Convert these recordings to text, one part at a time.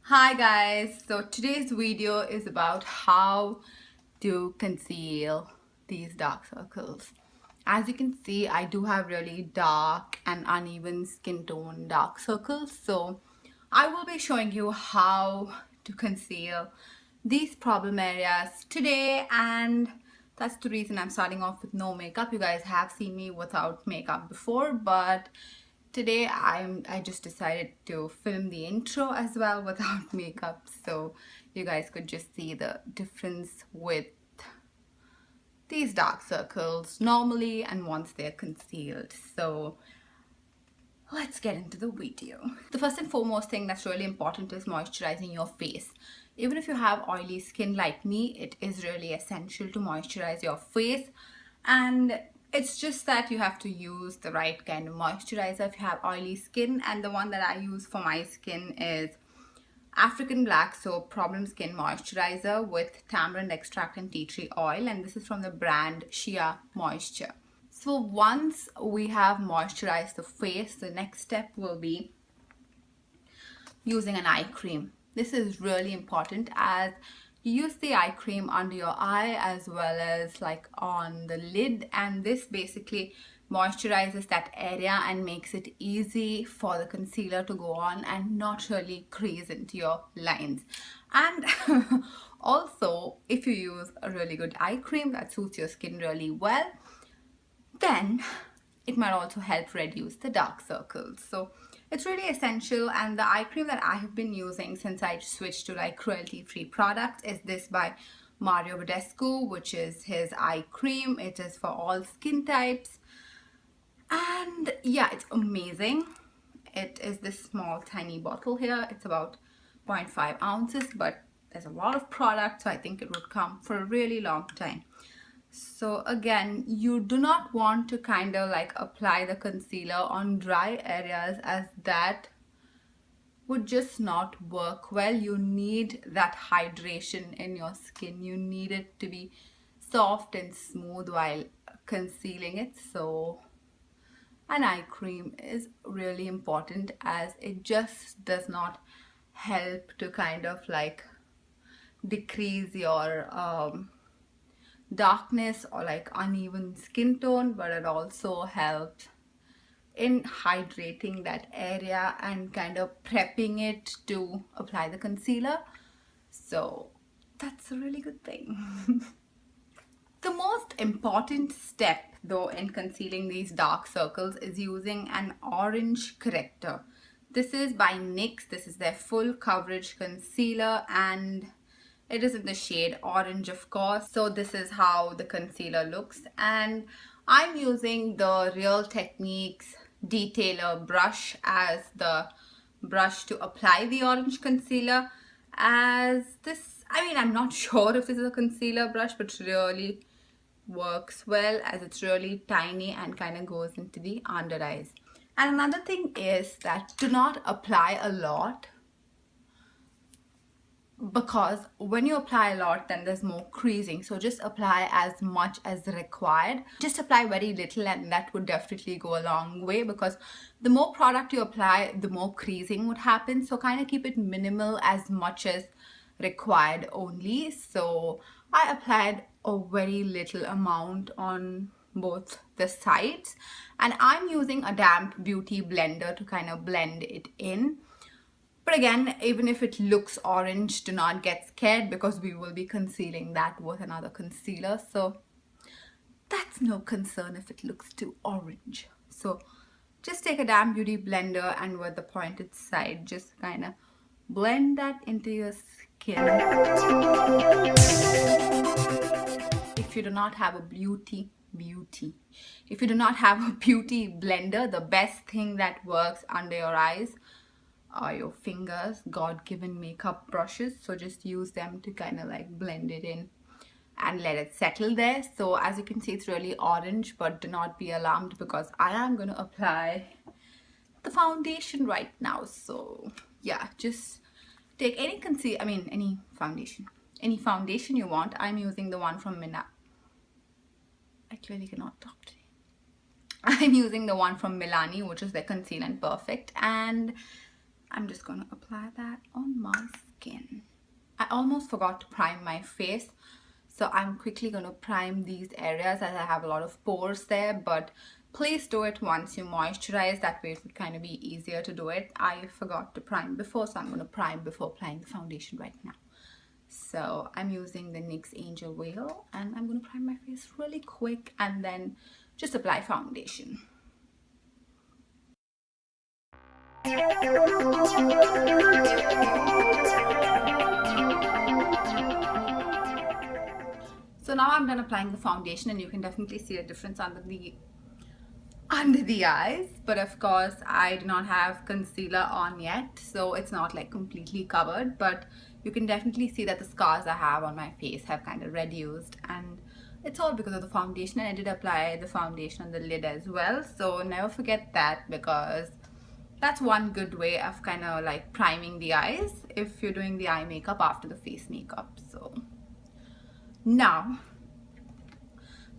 Hi guys, so today's video is about how to conceal these dark circles. As you can see, I do have really dark and uneven skin tone dark circles, so I will be showing you how to conceal these problem areas today, and that's the reason I'm starting off with no makeup. You guys have seen me without makeup before, but today I just decided to film the intro as well without makeup, so you guys could just see the difference with these dark circles normally and once they're concealed. So let's get into the video. The first and foremost thing that's really important is moisturizing your face. Even if you have oily skin like me, it is really essential to moisturize your face, and it's just that you have to use the right kind of moisturizer if you have oily skin. And the one that I use for my skin is African Black Soap Problem Skin Moisturizer with tamarind extract and tea tree oil, and this is from the brand Shea Moisture. So once we have moisturized the face, the next step will be using an eye cream. This is really important as you use the eye cream under your eye as well as like on the lid, and this basically moisturizes that area and makes it easy for the concealer to go on and not really crease into your lines. And also, if you use a really good eye cream that suits your skin really well, then it might also help reduce the dark circles. So it's really essential, and the eye cream that I have been using since I switched to like cruelty-free products is this by Mario Badescu, which is his eye cream. It is for all skin types, and yeah, it's amazing. It is this small tiny bottle here. It's about 0.5 ounces, but there's a lot of product, so I think it would come for a really long time. So again, you do not want to kind of like apply the concealer on dry areas, as that would just not work well. You need that hydration in your skin. You need it to be soft and smooth while concealing it. So an eye cream is really important, as it just does not help to kind of like decrease your darkness or like uneven skin tone, but it also helps in hydrating that area and kind of prepping it to apply the concealer. So that's a really good thing. The most important step though in concealing these dark circles is using an orange corrector. This is by NYX. This is their full coverage concealer, and it is in the shade orange, of course. So this is how the concealer looks, and I'm using the Real Techniques Detailer brush as the brush to apply the orange concealer. As this, I mean, I'm not sure if this is a concealer brush, but it really works well as it's really tiny and kind of goes into the under eyes. And another thing is that do not apply a lot, because when you apply a lot then there's more creasing. So just apply as much as required. Just apply very little, and that would definitely go a long way, because the more product you apply, the more creasing would happen. So kind of keep it minimal, as much as required only. So I applied a very little amount on both the sides, and I'm using a damp beauty blender to kind of blend it in. But again, even if it looks orange, do not get scared, because we will be concealing that with another concealer. So that's no concern if it looks too orange. So just take a damp beauty blender and with the pointed side, just kind of blend that into your skin. If you do not have a if you do not have a beauty blender, the best thing that works under your eyes are your fingers, God-given makeup brushes. So just use them to kind of like blend it in and let it settle there. So as you can see, it's really orange, but do not be alarmed, because I am going to apply the foundation right now. So yeah, just take any any foundation you want. I'm using the one from I clearly cannot talk today. I'm using the one from Milani, which is the Conceal and Perfect, and I'm just going to apply that on my almost forgot to prime my face. So I'm quickly going to prime these areas as I have a lot of pores there, but please do it once you moisturize. That way it would kind of be easier to do it. I forgot to prime before, so I'm going to prime before applying the foundation right now. So I'm using the NYX Angel Veil and I'm going to prime my face really quick and then just apply foundation. So now I'm done applying the foundation and you can definitely see a difference under the eyes, but of course I do not have concealer on yet, so it's not like completely covered, but you can definitely see that the scars I have on my face have kind of reduced, and it's all because of the foundation. And I did apply the foundation on the lid as well, so never forget that, because that's one good way of kind of like priming the eyes if you're doing the eye makeup after the face makeup. So now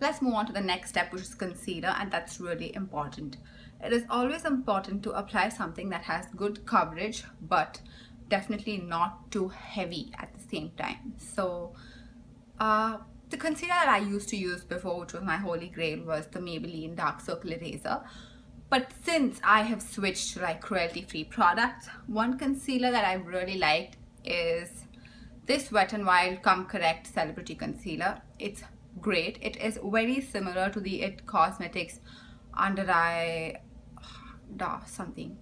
let's move on to the next step, which is concealer, and that's really important. It is always important to apply something that has good coverage, but definitely not too heavy at the same time. So the concealer that I used to use before, which was my holy grail, was the Maybelline Dark Circle Eraser. But since I have switched to like cruelty-free products, one concealer that I really liked is this Wet n Wild Come Correct Celebrity Concealer. It's great. It is very similar to the It Cosmetics Under Eye something.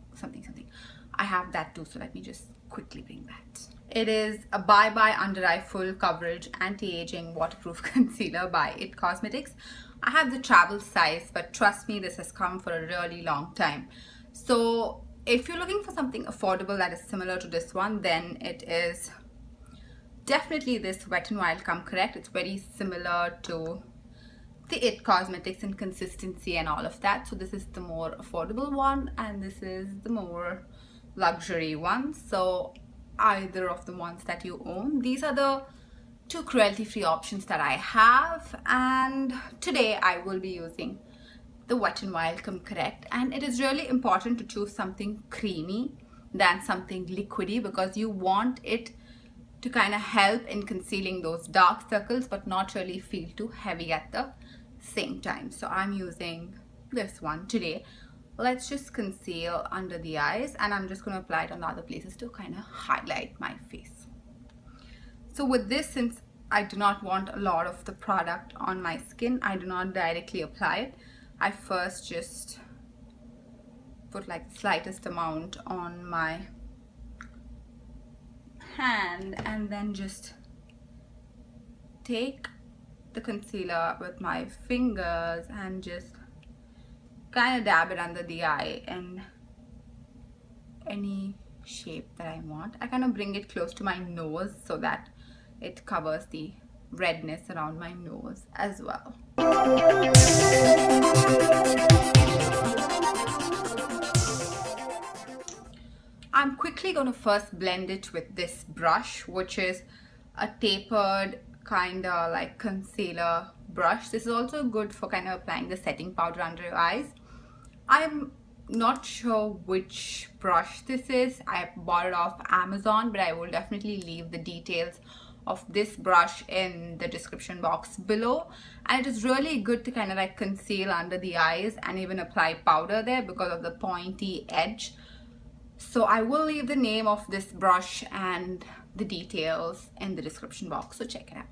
I have that too, so let me just quickly bring that. It is a Bye Bye Under Eye Full Coverage Anti-Aging Waterproof Concealer by It Cosmetics. I have the travel size, but trust me, this has come for a really long time. So if you're looking for something affordable that is similar to this one, then it is definitely this Wet n Wild Come Correct. It's very similar to the It Cosmetics in consistency and all of that. So this is the more affordable one and this is the more luxury one. So either of the ones that you own, these are the two cruelty-free options that I have, and today I will be using the Wet n Wild Come Correct. And it is really important to choose something creamy than something liquidy, because you want it to kind of help in concealing those dark circles but not really feel too heavy at the same time. So I'm using this one today. Let's just conceal under the eyes, and I'm just going to apply it on other places to kind of highlight my face. So with this, since I do not want a lot of the product on my skin, I do not directly apply it. I first just put like the slightest amount on my hand and then just take the concealer with my fingers and just kind of dab it under the eye in any shape that I want. I kind of bring it close to my nose so that it covers the redness around my nose as well. I'm quickly going to first blend it with this brush, which is a tapered kind of like concealer brush. This is also good for kind of applying the setting powder under your eyes. I'm not sure which brush this is. I bought it off Amazon, but I will definitely leave the details of this brush in the description box below. And it is really good to kind of like conceal under the eyes and even apply powder there because of the pointy edge. So I will leave the name of this brush and the details in the description box, so check it out.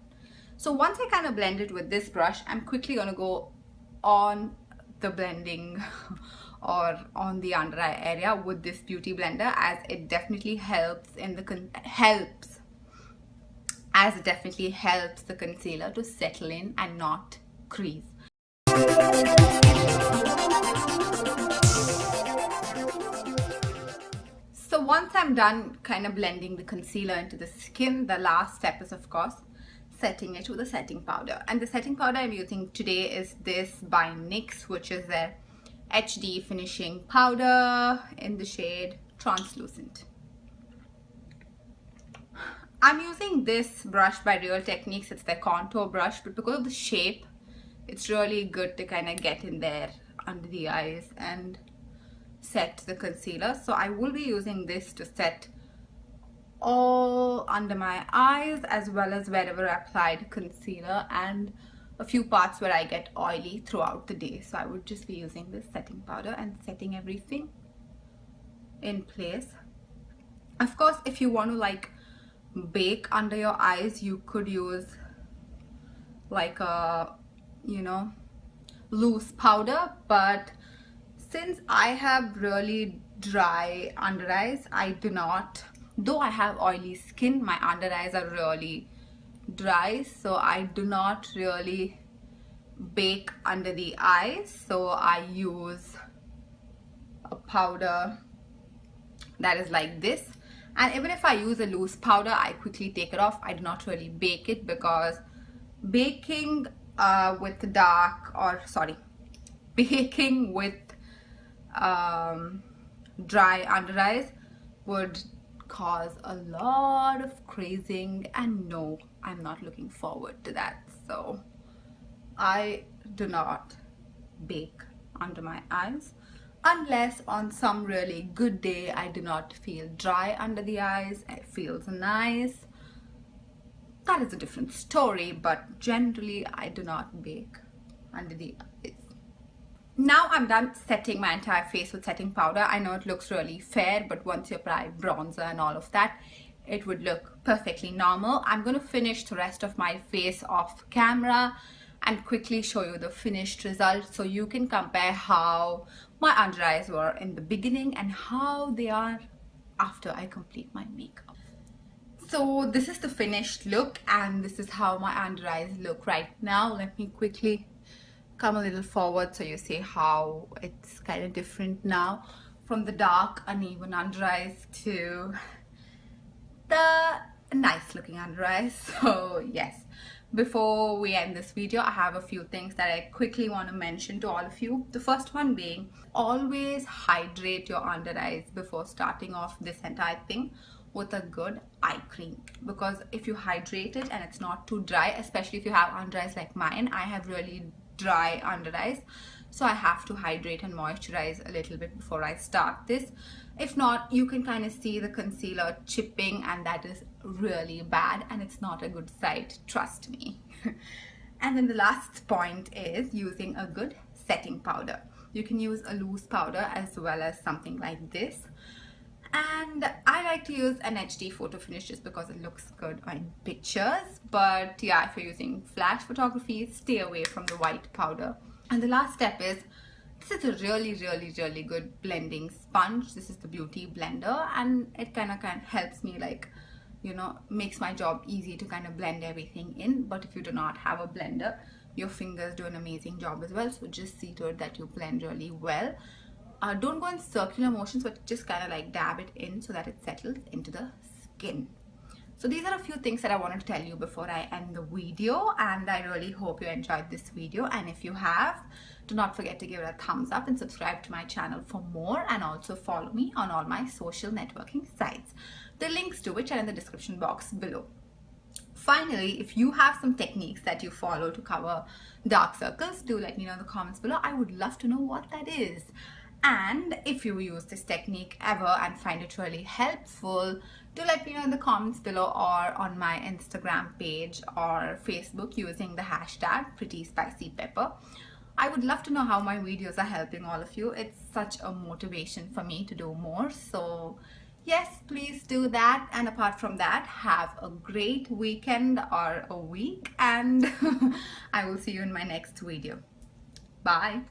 So once I kind of blend it with this brush, I'm quickly going to go on the blending or on the under eye area with this beauty blender, as it definitely helps in the the concealer to settle in and not crease. So once I'm done kind of blending the concealer into the skin, the last step is of course setting it with a setting powder. And the setting powder I'm using today is this by NYX, which is their HD finishing powder in the shade Translucent. I'm using this brush by Real Techniques. It's their contour brush, but because of the shape, it's really good to kind of get in there under the eyes and set the concealer. So I will be using this to set all under my eyes as well as wherever I applied concealer, and a few parts where I get oily throughout the day. So I would just be using this setting powder and setting everything in place. Of course, if you want to like bake under your eyes, you could use like a, you know, loose powder, but since I have really dry under eyes, I do not, though I have oily skin, my under eyes are really dry, so I do not really bake under the eyes. So I use a powder that is like this, and even if I use a loose powder, I quickly take it off. I do not really bake it, because baking with dark, or sorry, baking with dry under eyes would cause a lot of crazing, and no, I'm not looking forward to that. So I do not bake under my eyes unless on some really good day I do not feel dry under the eyes, it feels nice. That is a different story, but generally I do not bake under the eyes. Now I'm done setting my entire face with setting powder. I know it looks really fair, but once you apply bronzer and all of that, it would look perfectly normal. I'm going to finish the rest of my face off camera and quickly show you the finished result, so you can compare how my under eyes were in the beginning and how they are after I complete my makeup. So this is the finished look, and this is how my under eyes look right now. Let me quickly come a little forward so you see how it's kind of different now, from the dark uneven under eyes to the nice looking under eyes. So yes, before we end this video, I have a few things that I quickly want to mention to all of you. The first one being, always hydrate your under eyes before starting off this entire thing with a good eye cream, because if you hydrate it and it's not too dry, especially if you have under eyes like mine, I have really dry under eyes, so I have to hydrate and moisturize a little bit before I start this. If not, you can kind of see the concealer chipping, and that is really bad and it's not a good sight, trust me. And then the last point is using a good setting powder. You can use a loose powder as well as something like this, and I like to use an HD photo finish just because it looks good in pictures. But yeah, if you're using flash photography, stay away from the white powder. And the last step is, this is a really good blending sponge. This is the Beauty Blender, and it kind of helps me, like, you know, makes my job easy to kind of blend everything in. But if you do not have a blender, your fingers do an amazing job as well, so just see to it that you blend really well. Don't go in circular motions, but just kind of like dab it in so that it settles into the skin. So these are a few things that I wanted to tell you before I end the video, and I really hope you enjoyed this video. And if you have, do not forget to give it a thumbs up and subscribe to my channel for more, and also follow me on all my social networking sites, the links to which are in the description box below. Finally, if you have some techniques that you follow to cover dark circles, do let me know in the comments below. I would love to know what that is. And if you use this technique ever and find it really helpful, do let me know in the comments below or on my Instagram page or Facebook using the hashtag #PrettySpicyPepper. I would love to know how my videos are helping all of you. It's such a motivation for me to do more. So yes, please do that. And apart from that, have a great weekend or a week, and I will see you in my next video. Bye.